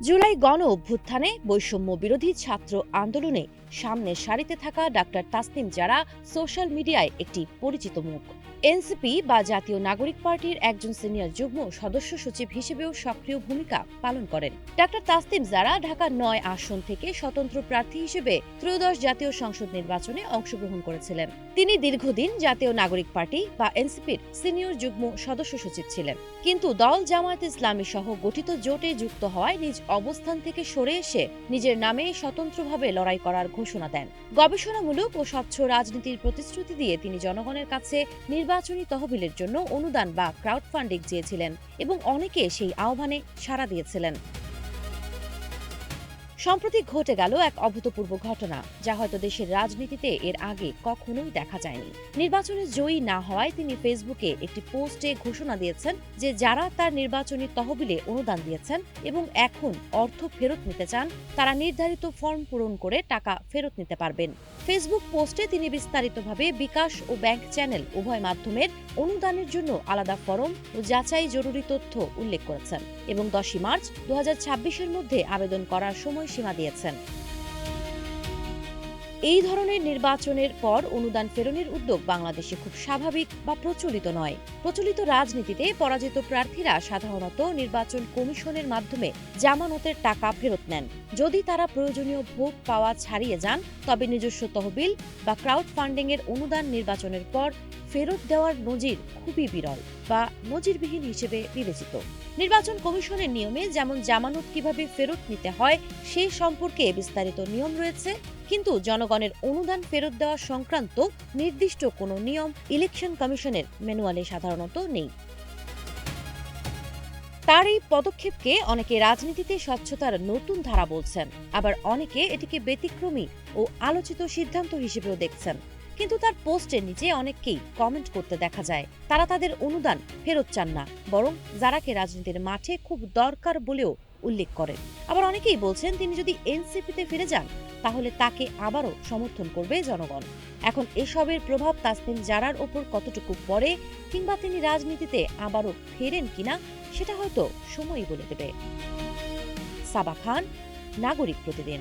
জুলাই গণ অভ্যুত্থানে বৈষম্য বিরোধী ছাত্র আন্দোলনে সামনের সারিতে থাকা ডাক্তার তাসনিম জারা সোশ্যাল মিডিয়ায় একটি পরিচিত মুখ। এনসিপি বা জাতীয় নাগরিক পার্টির একজন সিনিয়র যুগ্ম সদস্য সচিব হিসেবেও সক্রিয় ভূমিকা পালন করেন। ডাক্তার তাসনিম জারা ঢাকা ৯ আসন থেকে স্বতন্ত্র প্রার্থী হিসেবে ত্রয়োদশ জাতীয় সংসদ নির্বাচনে অংশগ্রহণ করেছিলেন। তিনি দীর্ঘদিন জাতীয় নাগরিক পার্টি বা এনসিপির সিনিয়র যুগ্ম সদস্য সচিব ছিলেন, কিন্তু দল জামায়াতে ইসলামী সহ গঠিত জোটে যুক্ত হওয়ায় নিজ অবস্থান থেকে সরে এসে নিজের নামে স্বতন্ত্রভাবে লড়াই করার ঘোষণা দেন। গবেষণামূলক ও স্বচ্ছ রাজনীতির প্রতিশ্রুতি দিয়ে তিনি জনগণের কাছে নির্বাচনী তহবিলের জন্য অনুদান বা ক্রাউড ফান্ডিং চেয়েছিলেন এবং অনেকে সেই আহ্বানে সাড়া দিয়েছিলেন। সম্প্রতি ঘটে গেল এক অভূতপূর্ব ঘটনা, যা হয়তো দেশের রাজনীতিতে এর আগে কখনোই দেখা যায়নি। নির্বাচনে জয়ী না হওয়ায় তিনি ফেসবুকে একটি পোস্টে ঘোষণা দিয়েছেন যে যারা তার নির্বাচনী তহবিলে অনুদান দিয়েছেন এবং এখন অর্থ ফেরত নিতে চান, তারা নির্ধারিত ফর্ম পূরণ করে টাকা ফেরত নিতে পারবেন। ফেসবুক পোস্টে তিনি বিস্তারিতভাবে বিকাশ ও ব্যাংক চ্যানেল উভয় মাধ্যমের অনুদানের জন্য আলাদা ফরম ও যাচাই জরুরি তথ্য উল্লেখ করেছেন এবং 10 মার্চ 2026-এর মধ্যে আবেদন করার সময়সীমা দিয়েছেন। এই ধরনের নির্বাচনের পর অনুদান ফেরনের উদ্যোগ বাংলাদেশে খুব স্বাভাবিক বা প্রচলিত নয়। প্রচলিত রাজনীতিতে পরাজিত প্রার্থীরা সাধারণত নির্বাচন কমিশনের মাধ্যমে জামানতের টাকা ফেরত নেন। যদি তারা প্রয়োজনীয় ভোট পাওয়া ছাড়িয়ে যান, তবে নিজস্ব তহবিল বা ক্রাউড ফান্ডিং এর অনুদান নির্বাচনের পর ফেরত দেওয়ার নজির খুবই বিরল বা নজিরবিহীন হিসেবে বিবেচিত। নির্বাচন কমিশনের নিয়মে যেমন জামানত কিভাবে ফেরত নিতে হয় সে সম্পর্কে বিস্তারিত নিয়ম রয়েছে, কিন্তু জনগণের অনুদান ফেরত দেওয়া সংক্রান্ত নির্দিষ্ট কোনো নিয়ম ইলেকশন কমিশনের ম্যানুয়ালে সাধারণত নেই। তার এই পদক্ষেপকে অনেকে রাজনীতিতে স্বচ্ছতার নতুন ধারা বলছেন, আবার অনেকে এটিকে ব্যতিক্রমী ও আলোচিত সিদ্ধান্ত হিসেবেও দেখছেন। কিন্তু তার পোস্টের নিচে অনেককেই কমেন্ট করতে দেখা যায় তারা তাদের অনুদান ফেরত চান না, বরং যারাকে রাজনীতির মাঠে খুব দরকার বলেও উল্লেখ করেন। আবার অনেকেই বলছেন তিনি যদি এনসিপিতে ফিরে যান, তাহলে তাকে আবারও সমর্থন করবে জনগণ। এখন এসবের প্রভাব তাসনিম জারার ওপর কতটুকু পড়ে, কিংবা তিনি রাজনীতিতে আবারও ফেরেন কিনা, সেটা হয়তো সময়ই বলে দেবে। সাবা খান, নাগরিক প্রতিদিন।